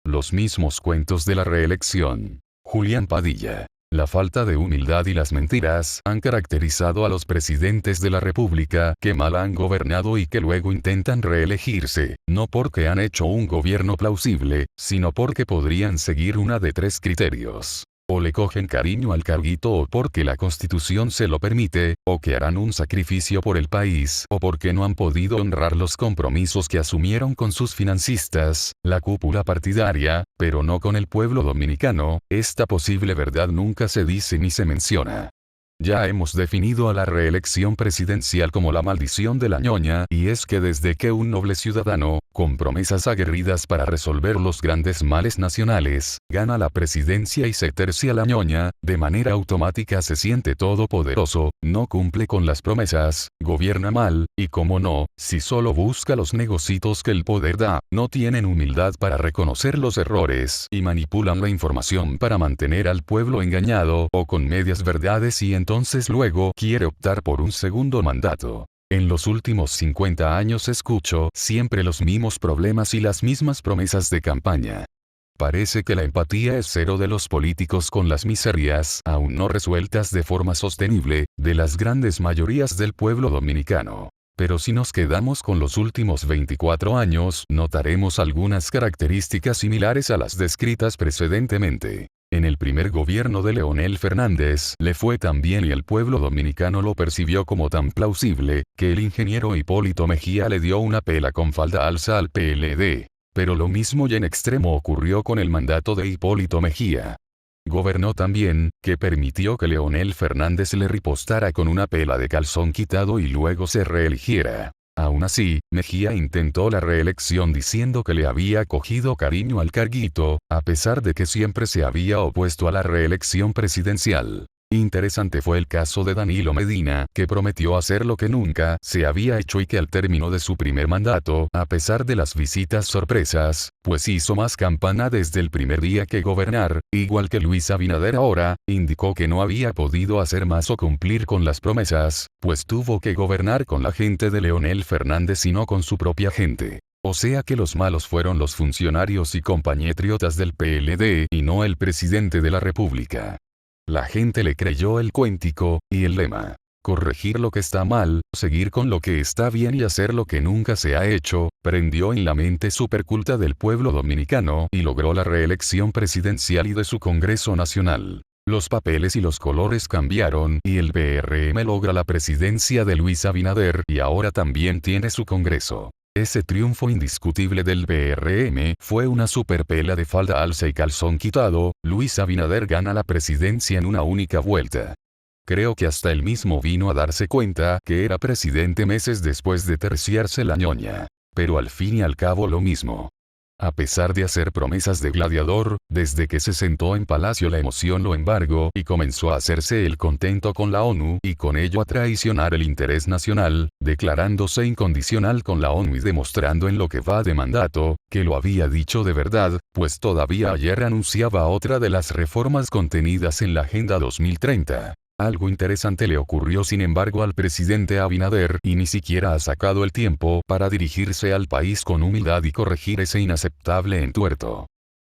los mismos cuentos de la reelección. Julián Padilla. La falta de humildad y las mentiras han caracterizado a los presidentes de la República que mal han gobernado y que luego intentan reelegirse, no porque han hecho un gobierno plausible, sino porque podrían seguir una de tres criterios. O le cogen cariño al carguito o porque la Constitución se lo permite, o que harán un sacrificio por el país, o porque no han podido honrar los compromisos que asumieron con sus financistas, la cúpula partidaria, pero no con el pueblo dominicano. Esta posible verdad nunca se dice ni se menciona. Ya hemos definido a la reelección presidencial como la maldición de la ñoña, y es que desde que un noble ciudadano, con promesas aguerridas para resolver los grandes males nacionales, gana la presidencia y se tercia la ñoña, de manera automática se siente todopoderoso, no cumple con las promesas, gobierna mal, y como no, si solo busca los negocitos que el poder da, no tienen humildad para reconocer los errores y manipulan la información para mantener al pueblo engañado o con medias verdades y entonces luego quiere optar por un segundo mandato. En los últimos 50 años escucho siempre los mismos problemas y las mismas promesas de campaña. Parece que la empatía es cero de los políticos con las miserias, aún no resueltas de forma sostenible, de las grandes mayorías del pueblo dominicano. Pero si nos quedamos con los últimos 24 años, notaremos algunas características similares a las descritas precedentemente. En el primer gobierno de Leonel Fernández le fue tan bien y el pueblo dominicano lo percibió como tan plausible, que el ingeniero Hipólito Mejía le dio una pela con falda alza al PLD. Pero lo mismo y en extremo ocurrió con el mandato de Hipólito Mejía. Gobernó tan bien, que permitió que Leonel Fernández le ripostara con una pela de calzón quitado y luego se reeligiera. Aún así, Mejía intentó la reelección diciendo que le había cogido cariño al carguito, a pesar de que siempre se había opuesto a la reelección presidencial. Interesante fue el caso de Danilo Medina, que prometió hacer lo que nunca se había hecho y que al término de su primer mandato, a pesar de las visitas sorpresas, pues hizo más campana desde el primer día que gobernar, igual que Luis Abinader ahora, indicó que no había podido hacer más o cumplir con las promesas, pues tuvo que gobernar con la gente de Leonel Fernández y no con su propia gente. O sea que los malos fueron los funcionarios y compañetriotas del PLD y no el presidente de la República. La gente le creyó el cuentico, y el lema, corregir lo que está mal, seguir con lo que está bien y hacer lo que nunca se ha hecho, prendió en la mente superculta del pueblo dominicano y logró la reelección presidencial y de su Congreso Nacional. Los papeles y los colores cambiaron y el PRM logra la presidencia de Luis Abinader y ahora también tiene su Congreso. Ese triunfo indiscutible del PRM fue una superpela de falda alza y calzón quitado. Luis Abinader gana la presidencia en una única vuelta. Creo que hasta él mismo vino a darse cuenta que era presidente meses después de terciarse la ñoña. Pero al fin y al cabo lo mismo. A pesar de hacer promesas de gladiador, desde que se sentó en Palacio la emoción lo embargó y comenzó a hacerse el contento con la ONU y con ello a traicionar el interés nacional, declarándose incondicional con la ONU y demostrando en lo que va de mandato, que lo había dicho de verdad, pues todavía ayer anunciaba otra de las reformas contenidas en la Agenda 2030. Algo interesante le ocurrió sin embargo al presidente Abinader y ni siquiera ha sacado el tiempo para dirigirse al país con humildad y corregir ese inaceptable entuerto.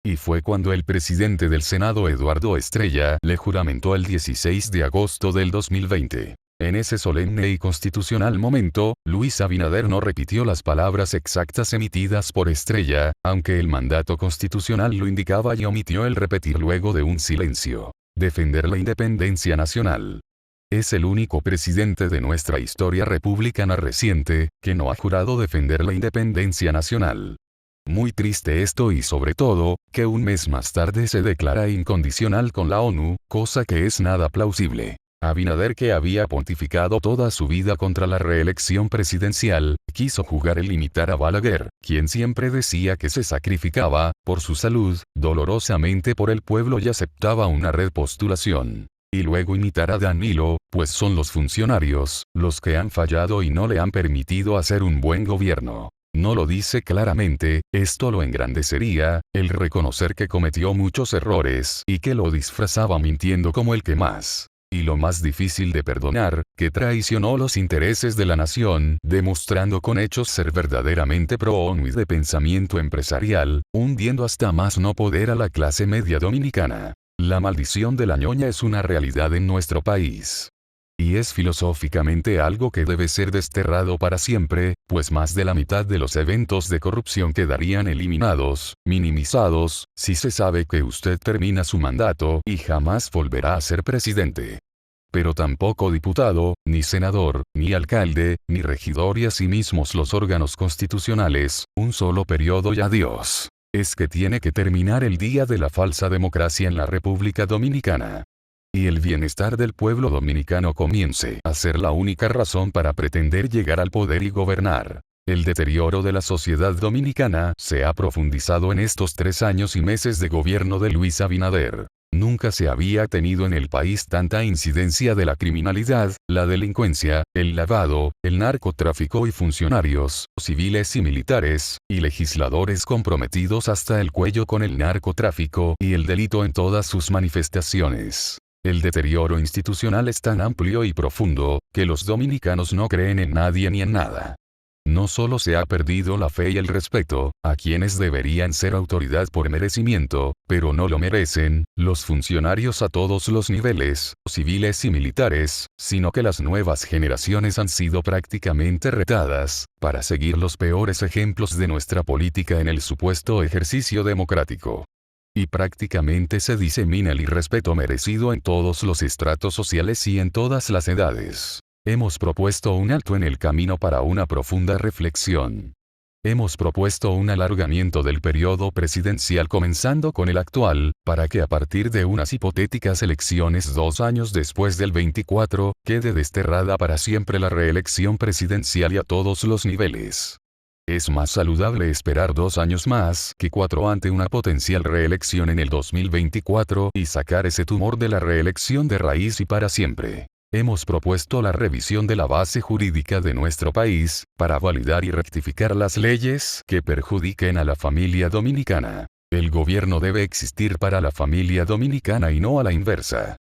Y fue cuando el presidente del Senado Eduardo Estrella le juramentó el 16 de agosto del 2020. En ese solemne y constitucional momento, Luis Abinader no repitió las palabras exactas emitidas por Estrella, aunque el mandato constitucional lo indicaba y omitió el repetir luego de un silencio. Defender la independencia nacional. Es el único presidente de nuestra historia republicana reciente, que no ha jurado defender la independencia nacional. Muy triste esto y sobre todo, que un mes más tarde se declara incondicional con la ONU, cosa que es nada plausible. Abinader, que había pontificado toda su vida contra la reelección presidencial, quiso jugar el imitar a Balaguer, quien siempre decía que se sacrificaba, por su salud, dolorosamente por el pueblo y aceptaba una repostulación. Y luego imitar a Danilo, pues son los funcionarios, los que han fallado y no le han permitido hacer un buen gobierno. No lo dice claramente, esto lo engrandecería, el reconocer que cometió muchos errores y que lo disfrazaba mintiendo como el que más. y lo más difícil de perdonar, que traicionó los intereses de la nación, demostrando con hechos ser verdaderamente pro-ONU y de pensamiento empresarial, hundiendo hasta más no poder a la clase media dominicana. La maldición de la ñoña es una realidad en nuestro país. Y es filosóficamente algo que debe ser desterrado para siempre, pues más de la mitad de los eventos de corrupción quedarían eliminados, minimizados, si se sabe que usted termina su mandato y jamás volverá a ser presidente. Pero tampoco diputado, ni senador, ni alcalde, ni regidor y asimismo los órganos constitucionales, un solo periodo y adiós. Es que tiene que terminar el día de la falsa democracia en la República Dominicana. Y el bienestar del pueblo dominicano comience a ser la única razón para pretender llegar al poder y gobernar. El deterioro de la sociedad dominicana se ha profundizado en estos 3 años y meses de gobierno de Luis Abinader. Nunca se había tenido en el país tanta incidencia de la criminalidad, la delincuencia, el lavado, el narcotráfico y funcionarios, civiles y militares, y legisladores comprometidos hasta el cuello con el narcotráfico y el delito en todas sus manifestaciones. El deterioro institucional es tan amplio y profundo, que los dominicanos no creen en nadie ni en nada. No solo se ha perdido la fe y el respeto, a quienes deberían ser autoridad por merecimiento, pero no lo merecen, los funcionarios a todos los niveles, civiles y militares, sino que las nuevas generaciones han sido prácticamente retadas, para seguir los peores ejemplos de nuestra política en el supuesto ejercicio democrático. Y prácticamente se disemina el irrespeto merecido en todos los estratos sociales y en todas las edades. Hemos propuesto un alto en el camino para una profunda reflexión. Hemos propuesto un alargamiento del periodo presidencial comenzando con el actual, para que a partir de unas hipotéticas elecciones 2 años después del 24, quede desterrada para siempre la reelección presidencial y a todos los niveles. Es más saludable esperar 2 años más que 4 ante una potencial reelección en el 2024 y sacar ese tumor de la reelección de raíz y para siempre. Hemos propuesto la revisión de la base jurídica de nuestro país, para validar y rectificar las leyes que perjudiquen a la familia dominicana. El gobierno debe existir para la familia dominicana y no a la inversa.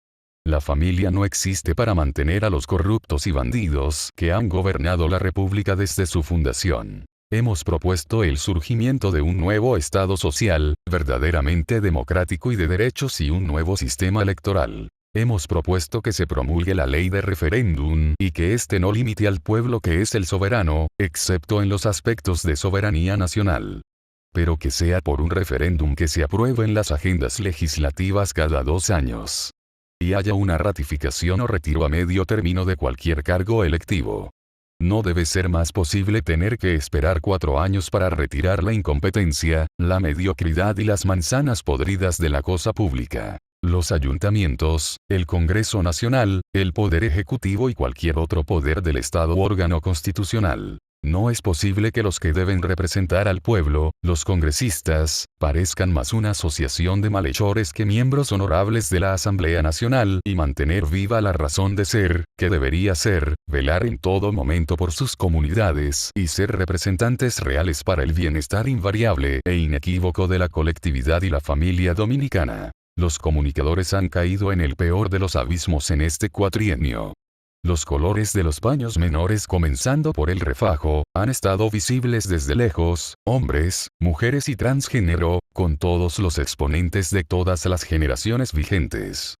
La familia no existe para mantener a los corruptos y bandidos que han gobernado la República desde su fundación. Hemos propuesto el surgimiento de un nuevo Estado social, verdaderamente democrático y de derechos y un nuevo sistema electoral. Hemos propuesto que se promulgue la ley de referéndum y que éste no limite al pueblo que es el soberano, excepto en los aspectos de soberanía nacional. Pero que sea por un referéndum que se apruebe en las agendas legislativas cada 2 años. Y haya una ratificación o retiro a medio término de cualquier cargo electivo. No debe ser más posible tener que esperar 4 años para retirar la incompetencia, la mediocridad y las manzanas podridas de la cosa pública. Los ayuntamientos, el Congreso Nacional, el Poder Ejecutivo y cualquier otro poder del Estado u órgano constitucional. No es posible que los que deben representar al pueblo, los congresistas, parezcan más una asociación de malhechores que miembros honorables de la Asamblea Nacional y mantener viva la razón de ser, que debería ser, velar en todo momento por sus comunidades y ser representantes reales para el bienestar invariable e inequívoco de la colectividad y la familia dominicana. Los comunicadores han caído en el peor de los abismos en este cuatrienio. Los colores de los paños menores comenzando por el refajo, han estado visibles desde lejos, hombres, mujeres y transgénero, con todos los exponentes de todas las generaciones vigentes.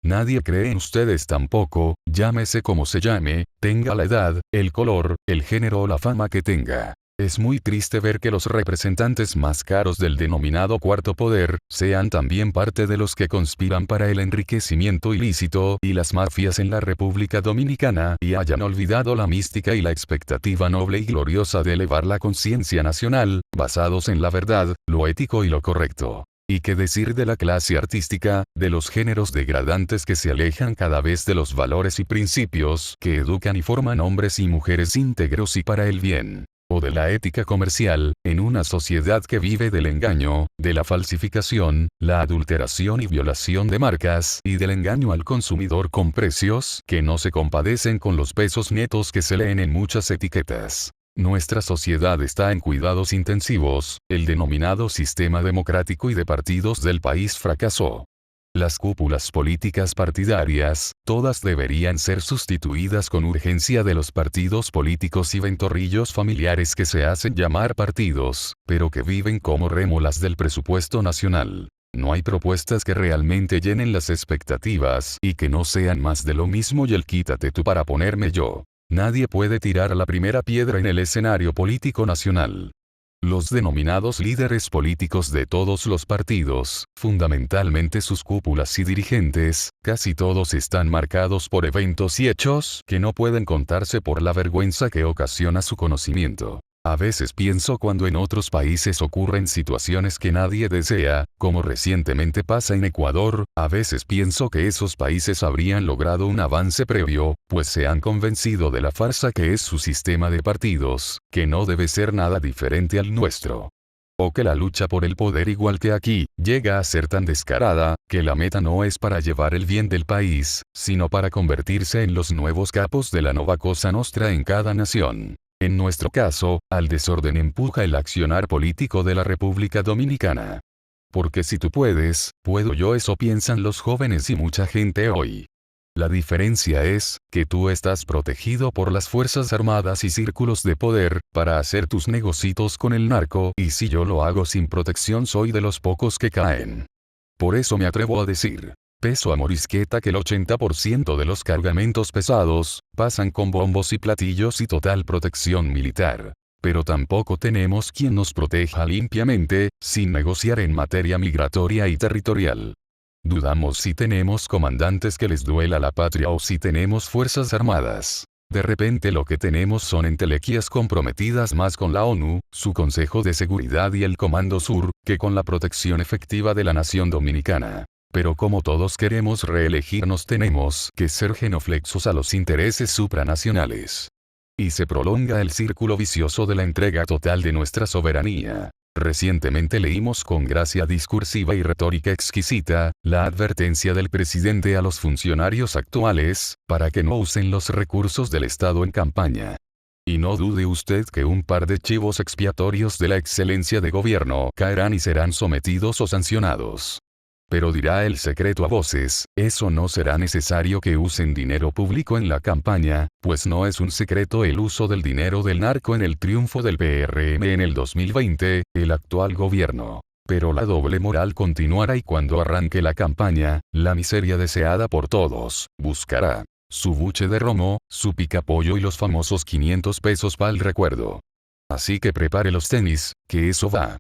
Nadie cree en ustedes tampoco, llámese como se llame, tenga la edad, el color, el género o la fama que tenga. Es muy triste ver que los representantes más caros del denominado cuarto poder, sean también parte de los que conspiran para el enriquecimiento ilícito y las mafias en la República Dominicana y hayan olvidado la mística y la expectativa noble y gloriosa de elevar la conciencia nacional, basados en la verdad, lo ético y lo correcto. ¿Y qué decir de la clase artística, de los géneros degradantes que se alejan cada vez de los valores y principios que educan y forman hombres y mujeres íntegros y para el bien? O de la ética comercial, en una sociedad que vive del engaño, de la falsificación, la adulteración y violación de marcas, y del engaño al consumidor con precios que no se compadecen con los pesos netos que se leen en muchas etiquetas. Nuestra sociedad está en cuidados intensivos, el denominado sistema democrático y de partidos del país fracasó. Las cúpulas políticas partidarias, todas deberían ser sustituidas con urgencia de los partidos políticos y ventorrillos familiares que se hacen llamar partidos, pero que viven como rémolas del presupuesto nacional. No hay propuestas que realmente llenen las expectativas y que no sean más de lo mismo y el quítate tú para ponerme yo. Nadie puede tirar la primera piedra en el escenario político nacional. Los denominados líderes políticos de todos los partidos, fundamentalmente sus cúpulas y dirigentes, casi todos están marcados por eventos y hechos que no pueden contarse por la vergüenza que ocasiona su conocimiento. A veces pienso cuando en otros países ocurren situaciones que nadie desea, como recientemente pasa en Ecuador, a veces pienso que esos países habrían logrado un avance previo, pues se han convencido de la farsa que es su sistema de partidos, que no debe ser nada diferente al nuestro. O que la lucha por el poder igual que aquí, llega a ser tan descarada, que la meta no es para llevar el bien del país, sino para convertirse en los nuevos capos de la nova cosa nostra en cada nación. En nuestro caso, al desorden empuja el accionar político de la República Dominicana. Porque si tú puedes, puedo yo, eso piensan los jóvenes y mucha gente hoy. La diferencia es, que tú estás protegido por las Fuerzas Armadas y círculos de poder, para hacer tus negocitos con el narco, y si yo lo hago sin protección soy de los pocos que caen. Por eso me atrevo a decir, peso a morisqueta, que el 80% de los cargamentos pesados, pasan con bombos y platillos y total protección militar. Pero tampoco tenemos quien nos proteja limpiamente, sin negociar en materia migratoria y territorial. Dudamos si tenemos comandantes que les duela la patria o si tenemos fuerzas armadas. De repente lo que tenemos son entelequias comprometidas más con la ONU, su Consejo de Seguridad y el Comando Sur, que con la protección efectiva de la nación dominicana. Pero como todos queremos reelegirnos, tenemos que ser genuflexos a los intereses supranacionales. Y se prolonga el círculo vicioso de la entrega total de nuestra soberanía. Recientemente leímos con gracia discursiva y retórica exquisita, la advertencia del presidente a los funcionarios actuales, para que no usen los recursos del Estado en campaña. Y no dude usted que un par de chivos expiatorios de la excelencia de gobierno caerán y serán sometidos o sancionados. Pero dirá el secreto a voces, eso no será necesario que usen dinero público en la campaña, pues no es un secreto el uso del dinero del narco en el triunfo del PRM en el 2020, el actual gobierno. Pero la doble moral continuará y cuando arranque la campaña, la miseria deseada por todos, buscará su buche de romo, su picapollo y los famosos 500 pesos para el recuerdo. Así que prepare los tenis, que eso va.